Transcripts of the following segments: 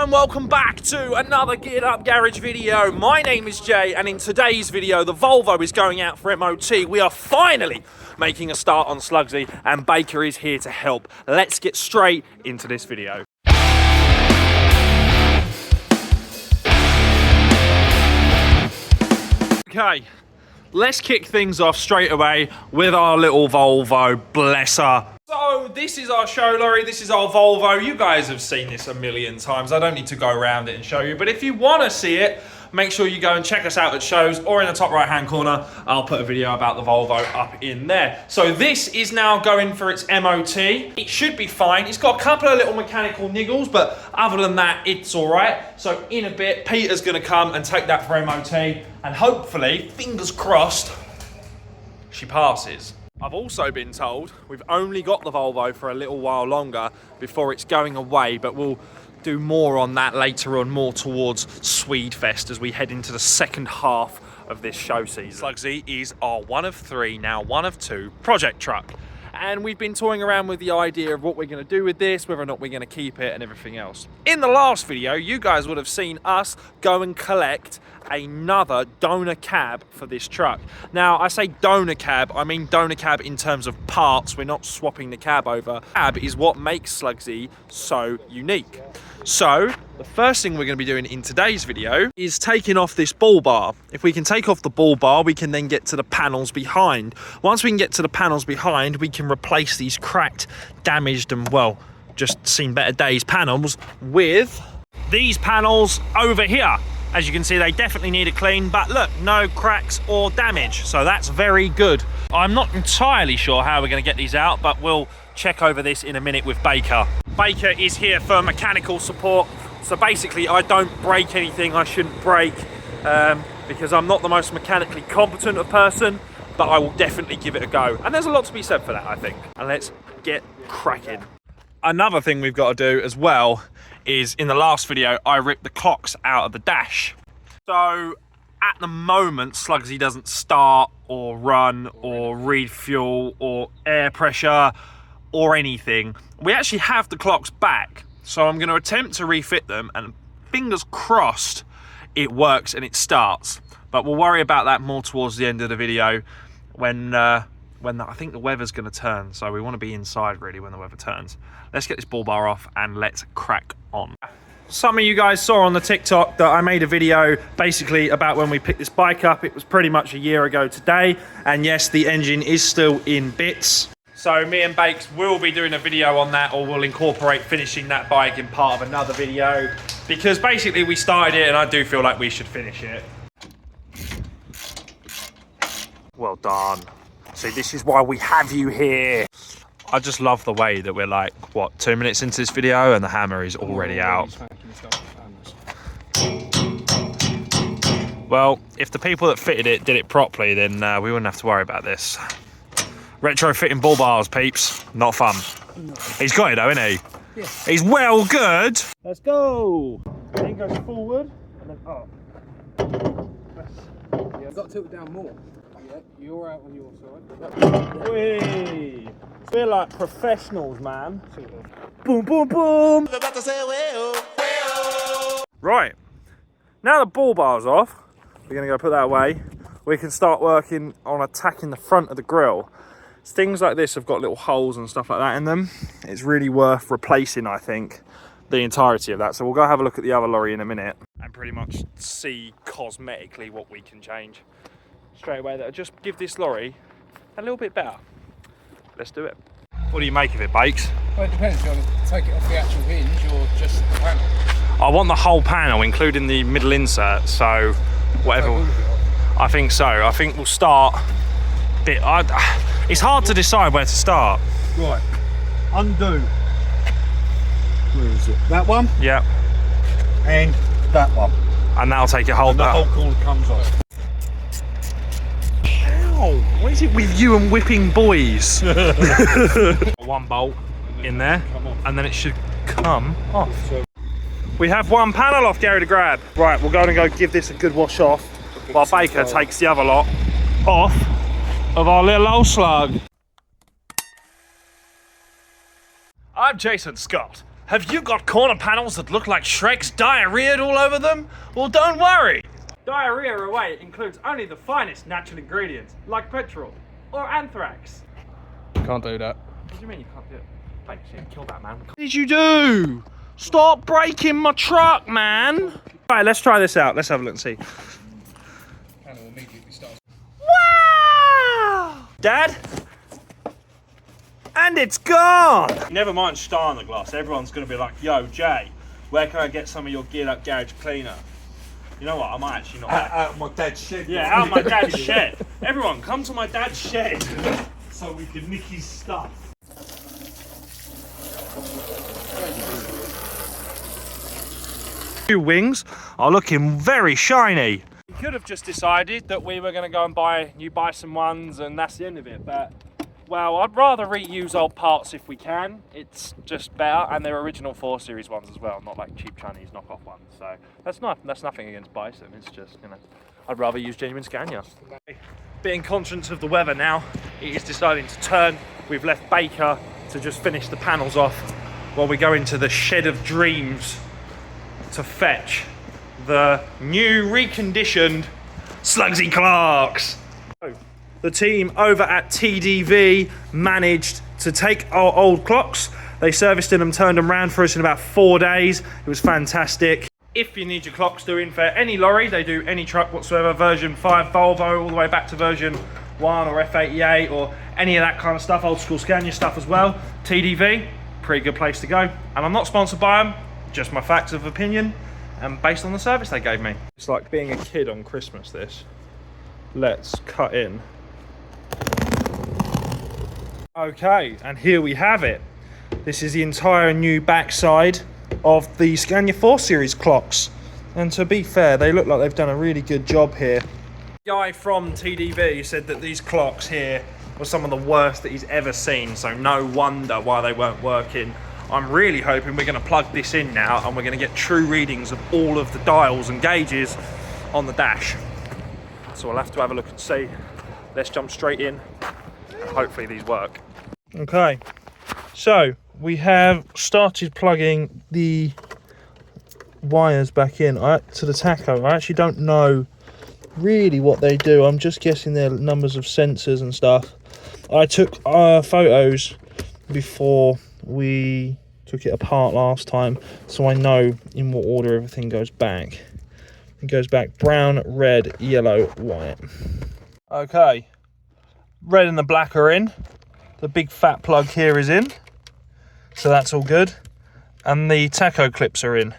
and welcome back to another Geared Up Garage video. My name is Jay, and in today's video the Volvo is going out for MOT. We are finally making a start on Slugsy, and Baker is here to help. Let's get straight into this video. Okay, let's kick things off straight away with our little Volvo Blesser. So this is our show lorry, this is our Volvo. You guys have seen this a million times. I don't need to go around it and show you, but if you want to see it, make sure you go and check us out at shows, or in the top right hand corner, I'll put a video about the Volvo up in there. So this is now going for its MOT. It should be fine. It's got a couple of little mechanical niggles, but other than that, it's all right. So in a bit, Peter's gonna come and take that for MOT, and hopefully, fingers crossed, she passes. I've also been told we've only got the Volvo for a little while longer before it's going away, but we'll do more on that later on, more towards Swedefest as we head into the second half of this show season. Slugsy is our one of three, now one of two, project truck. And we've been toying around with the idea of what we're going to do with this, whether or not we're going to keep it and everything else. In the last video, you guys would have seen us go and collect another donor cab for this truck. Now, I say donor cab, I mean donor cab in terms of parts. We're not swapping the cab over. Cab is what makes Slugsy so unique. So, the first thing we're going to be doing in today's video is taking off this ball bar. If we can take off the ball bar, we can then get to the panels behind. Once we can get to the panels behind, we can replace these cracked, damaged, and, well, just seen better days panels with these panels over here. As you can see, they definitely need a clean, but look, no cracks or damage, so that's very good. I'm not entirely sure how we're going to get these out, but we'll check over this in a minute with Baker. Baker is here for mechanical support, so basically I don't break anything I shouldn't break, because I'm not the most mechanically competent of person, but I will definitely give it a go. And there's a lot to be said for that, I think. And let's get cracking. Another thing we've got to do as well is, in the last video, I ripped the clocks out of the dash. So at the moment, Slugsy doesn't start or run or read fuel or air pressure or anything. We actually have the clocks back, so I'm going to attempt to refit them, and fingers crossed it works and it starts. But we'll worry about that more towards the end of the video when I think the weather's going to turn, so we want to be inside really when the weather turns. Let's get this ball bar off and let's crack on. Some of you guys saw on the TikTok that I made a video basically about when we picked this bike up. It was pretty much a year ago today, and yes, the engine is still in bits. So me and Bakes will be doing a video on that, or we'll incorporate finishing that bike in part of another video, because basically we started it and I do feel like we should finish it. Well done. See, this is why we have you here. I just love the way that we're like, what, 2 minutes into this video and the hammer is already out. Well, if the people that fitted it did it properly, then we wouldn't have to worry about this. Retrofitting ball bars, peeps, not fun. No. He's got it though, isn't he? Yeah. He's well good. Let's go. And then goes forward and then up. Yeah, I've got to tilt it down more. Yeah, you're out on your side. Whee! We're like professionals, man. Boom, boom, boom. Right. Now the ball bar's off, we're gonna go put that away. We can start working on attacking the front of the grille. Things like this have got little holes and stuff like that in them. It's really worth replacing, I think, the entirety of that. So we'll go have a look at the other lorry in a minute and pretty much see cosmetically what we can change straight away that'll just give this lorry a little bit better. Let's do it. What do you make of it, Bakes? Well, it depends. Do you want to take it off the actual hinge or just the panel? I want the whole panel, including the middle insert, so whatever. I think so. I think we'll start a bit. It's hard to decide where to start. Right. Undo. Where is it? That one? Yeah. And that one. And that'll take it whole. And the whole corner comes off. Ow! What is it with you and whipping boys? One bolt in there, and then it should come off. We have one panel off, Gary, to grab. Right, we'll go and give this a good wash off, while Baker takes the other lot off of our little old slug. I'm Jason Scott, Have you got corner panels that look like Shrek's diarrhea all over them? Well, don't worry. Diarrhea away includes only the finest natural ingredients, like petrol or anthrax. Can't do that. What do you mean you can't do it? Thanks, yeah, kill that man. What did you do? Stop breaking my truck, man. Right, let's try this out. Let's have a look and see. Panel immediately starts. Wow! Dad? And it's gone! Never mind star on the glass. Everyone's going to be like, yo, Jay, where can I get some of your geared up garage cleaner? You know what? I might actually not. Out of my dad's shed. Yeah, out of my dad's shed. Everyone, come to my dad's shed. So we can nick his stuff. New wings are looking very shiny. We could have just decided that we were going to go and buy new Bison ones and that's the end of it, but well, I'd rather reuse old parts if we can. It's just better, and they're original 4 Series ones as well, not like cheap Chinese knockoff ones. So that's nothing against Bison. It's just, you know, I'd rather use genuine Scania. Being conscious of the weather now, it is deciding to turn. We've left Baker to just finish the panels off while we go into the shed of dreams to fetch the new reconditioned Slugsy Clarks. The team over at TDV managed to take our old clocks. They serviced them, turned them around for us in about 4 days. It was fantastic. If you need your clocks doing for any lorry, they do any truck whatsoever, version 5 Volvo all the way back to version 1 or F88 or any of that kind of stuff, old school Scania stuff as well. TDV, pretty good place to go. And I'm not sponsored by them, just my facts of opinion and based on the service they gave me. It's like being a kid on Christmas, this. Let's cut in. Okay, and here we have it. This is the entire new backside of the Scania 4 Series clocks. And to be fair, they look like they've done a really good job here. The guy from TDV said that these clocks here were some of the worst that he's ever seen, so no wonder why they weren't working. I'm really hoping we're going to plug this in now and we're going to get true readings of all of the dials and gauges on the dash. So we'll have to have a look and see. Let's jump straight in. Hopefully these work. Okay, so we have started plugging the wires back in to the tacho. I actually don't know really what they do. I'm just guessing their numbers of sensors and stuff. I took photos before we took it apart last time, so I know in what order everything goes back. It goes back brown, red, yellow, white. Okay, red and the black are in. The big fat plug here is in, so that's all good. And the tacho clips are in,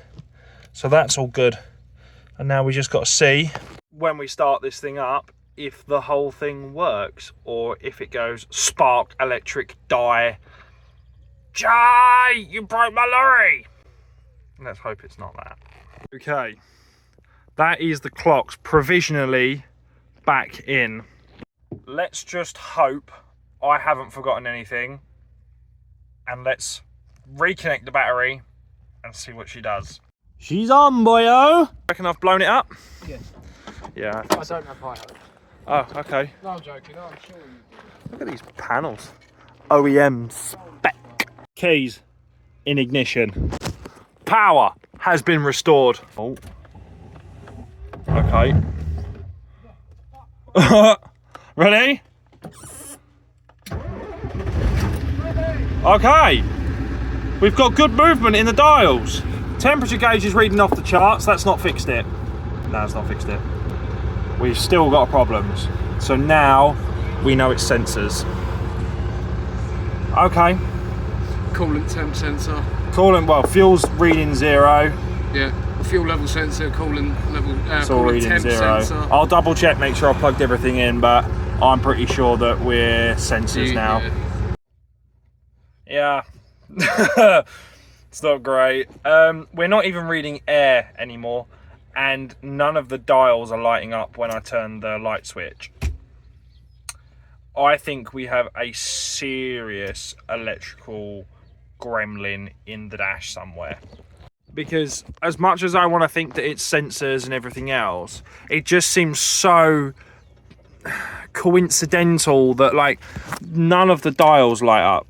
so that's all good. And now we just got to see when we start this thing up if the whole thing works or if it goes spark, electric, die. Jay, you broke my lorry. Let's hope it's not that. Okay, that is the clocks provisionally back in. Let's just hope I haven't forgotten anything, and let's reconnect the battery and see what she does. She's on, boyo. Reckon I've blown it up? Yes. Yeah. I don't have high hopes. Oh, okay. No, I'm joking. I'm sure you do. Look at these panels. OEM spec. Keys in ignition. Power has been restored. Oh. Okay. Ready? Okay. We've got good movement in the dials. Temperature gauge is reading off the charts. That's not fixed it. No, it's not fixed it. We've still got problems. So now we know it's sensors. Okay. Coolant temp sensor. Coolant, well, fuel's reading 0. Yeah. Fuel level sensor, coolant level. It's all coolant reading temp 0. sensor. I'll double check, make sure I plugged everything in, but I'm pretty sure that we're sensors now. Yeah. It's not great. We're not even reading air anymore, and none of the dials are lighting up when I turn the light switch. I think we have a serious electrical gremlin in the dash somewhere. Because as much as I want to think that it's sensors and everything else, it just seems so coincidental that like none of the dials light up.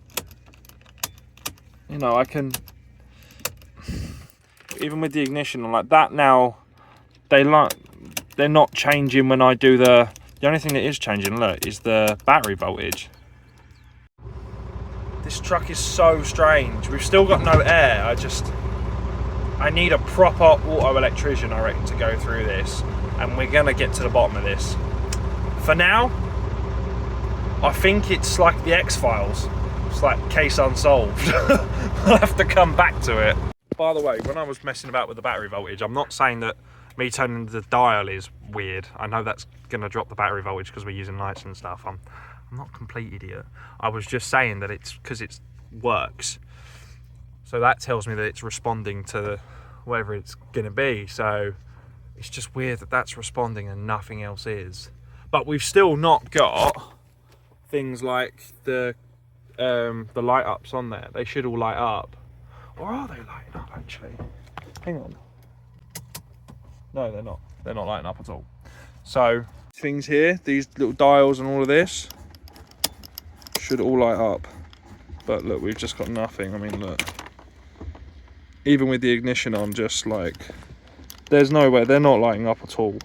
You know, I can even with the ignition on like that now, they're not changing when I do the only thing that is changing, look, is the battery voltage. This truck is so strange. We've still got no air. I need a proper auto electrician, I reckon, to go through this, and we're gonna get to the bottom of this. For now, I think it's like the X-Files. It's like case unsolved. I'll have to come back to it. By the way, when I was messing about with the battery voltage, I'm not saying that me turning the dial is weird. I know that's gonna drop the battery voltage because we're using lights and stuff. I'm not a complete idiot. I was just saying that it's because it works. So that tells me that it's responding to whatever it's gonna be. So it's just weird that that's responding and nothing else is. But we've still not got things like the light ups on there. They should all light up. Or are they lighting up actually? Hang on. No, they're not. They're not lighting up at all. So things here, these little dials and all of this should all light up. But look, we've just got nothing. I mean, look. Even with the ignition on, just like, there's no way, they're not lighting up at all.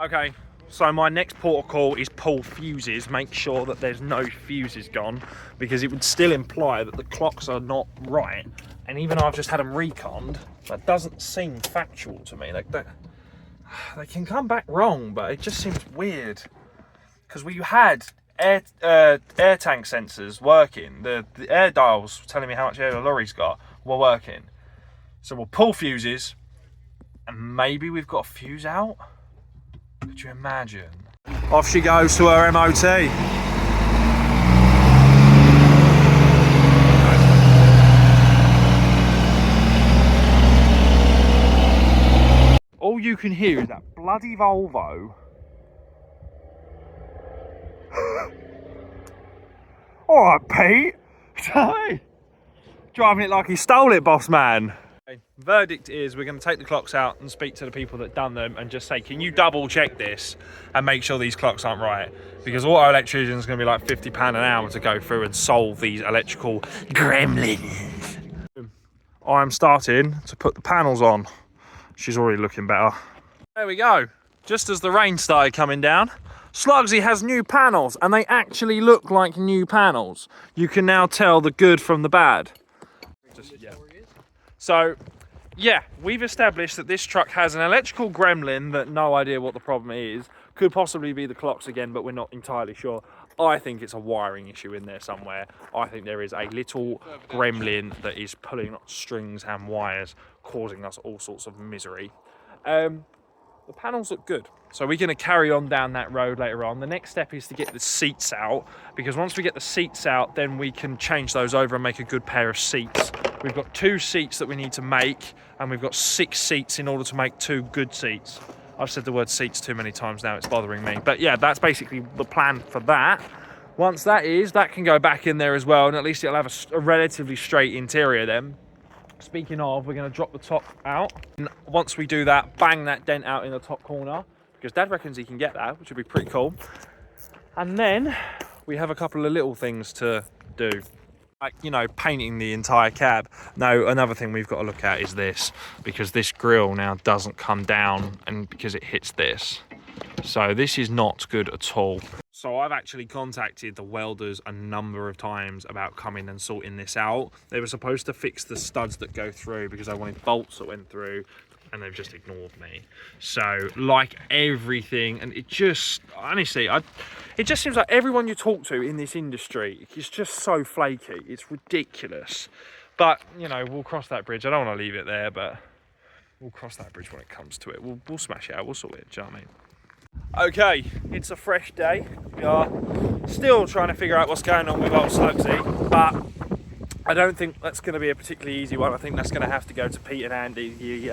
Okay, so my next port of call is pull fuses, make sure that there's no fuses gone, because it would still imply that the clocks are not right. And even though I've just had them reconned, that doesn't seem factual to me. Like they can come back wrong, but it just seems weird. Because we had air tank sensors working. The air dials telling me how much air the lorry's got were working. So we'll pull fuses, and maybe we've got a fuse out. Could you imagine? Off she goes to her MOT. All you can hear is that bloody Volvo. All right, Pete. Sorry. Driving it like he stole it, boss man. Okay. Verdict is we're going to take the clocks out and speak to the people that done them and just say, can you double check this and make sure these clocks aren't right? Because auto electrician is going to be like £50 an hour to go through and solve these electrical gremlins. I'm starting to put the panels on. She's already looking better. There we go. Just as the rain started coming down, Slugsy has new panels, and they actually look like new panels. You can now tell the good from the bad. So, yeah, we've established that this truck has an electrical gremlin that no idea what the problem is. Could possibly be the clocks again, but we're not entirely sure. I think it's a wiring issue in there somewhere. I think there is a little gremlin that is pulling strings and wires, causing us all sorts of misery. The panels look good, so we're going to carry on down that road later on. The next step is to get the seats out, because once we get the seats out, then we can change those over and make a good pair of seats. We've got 2 seats that we need to make, and we've got 6 seats in order to make 2 good seats. I've said the word seats too many times now, it's bothering me. But yeah, that's basically the plan for that. Once that can go back in there as well, and at least it'll have a relatively straight interior then. Speaking of, we're going to drop the top out. And once we do that, bang that dent out in the top corner, because Dad reckons he can get that, which would be pretty cool. And then we have a couple of little things to do, like, you know, painting the entire cab. No, another thing we've got to look at is this, because this grille now doesn't come down, and because it hits this. So this is not good at all. So I've actually contacted the welders a number of times about coming and sorting this out. They were supposed to fix the studs that go through because I wanted bolts that went through, and they've just ignored me. So like everything, and it just, honestly, it just seems like everyone you talk to in this industry is just so flaky. It's ridiculous. But, you know, we'll cross that bridge. I don't want to leave it there, but we'll cross that bridge when it comes to it. We'll smash it out, we'll sort it, do you know what I mean? Okay, it's a fresh day. We are still trying to figure out what's going on with old Slugsy, but I don't think that's going to be a particularly easy one. I think that's going to have to go to Pete and Andy,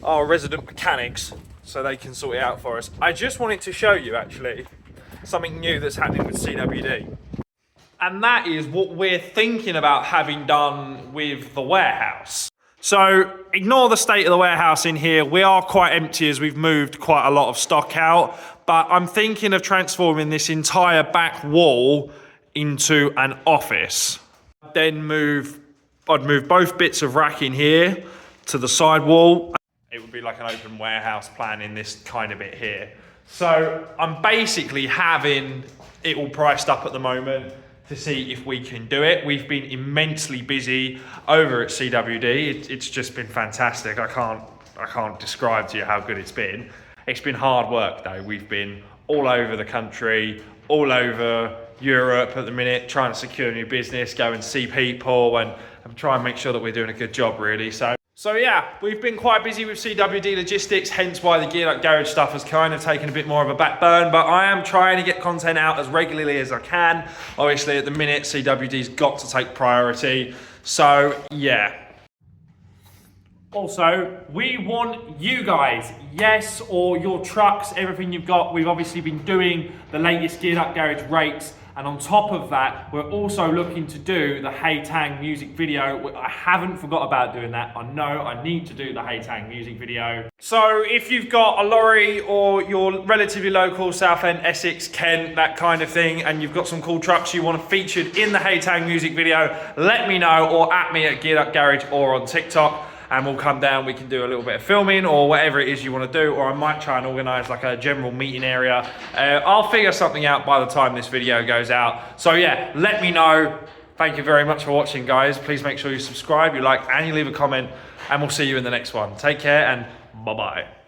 our resident mechanics, so they can sort it out for us. I just wanted to show you, actually, something new that's happening with CWD. And that is what we're thinking about having done with the warehouse. So ignore the state of the warehouse in here. We are quite empty as we've moved quite a lot of stock out, but I'm thinking of transforming this entire back wall into an office. I'd move both bits of rack in here, to the sidewall. It would be like an open warehouse plan in this kind of bit here. So I'm basically having it all priced up at the moment to see if we can do it. We've been immensely busy over at CWD. It's just been fantastic. I can't describe to you how good it's been. It's been hard work though. We've been all over the country, all over Europe at the minute, trying to secure new business, go and see people and try and make sure that we're doing a good job really. So yeah, we've been quite busy with CWD logistics, hence why the Geared Up Garage stuff has kind of taken a bit more of a back burn, but I am trying to get content out as regularly as I can. Obviously at the minute, CWD's got to take priority. So yeah. Also, we want you guys, yes, or your trucks, everything you've got. We've obviously been doing the latest Geared Up Garage rates, and on top of that, we're also looking to do the Hey Tang music video. I haven't forgot about doing that. I know I need to do the Hey Tang music video. So if you've got a lorry or you're relatively local, Southend, Essex, Kent, that kind of thing, and you've got some cool trucks you want featured in the Hey Tang music video, let me know, or at me at Geared Up Garage or on TikTok. And we'll come down, we can do a little bit of filming or whatever it is you want to do, or I might try and organise like a general meeting area. I'll figure something out by the time this video goes out. So yeah, let me know. Thank you very much for watching, guys. Please make sure you subscribe, you like, and you leave a comment, and we'll see you in the next one. Take care and bye-bye.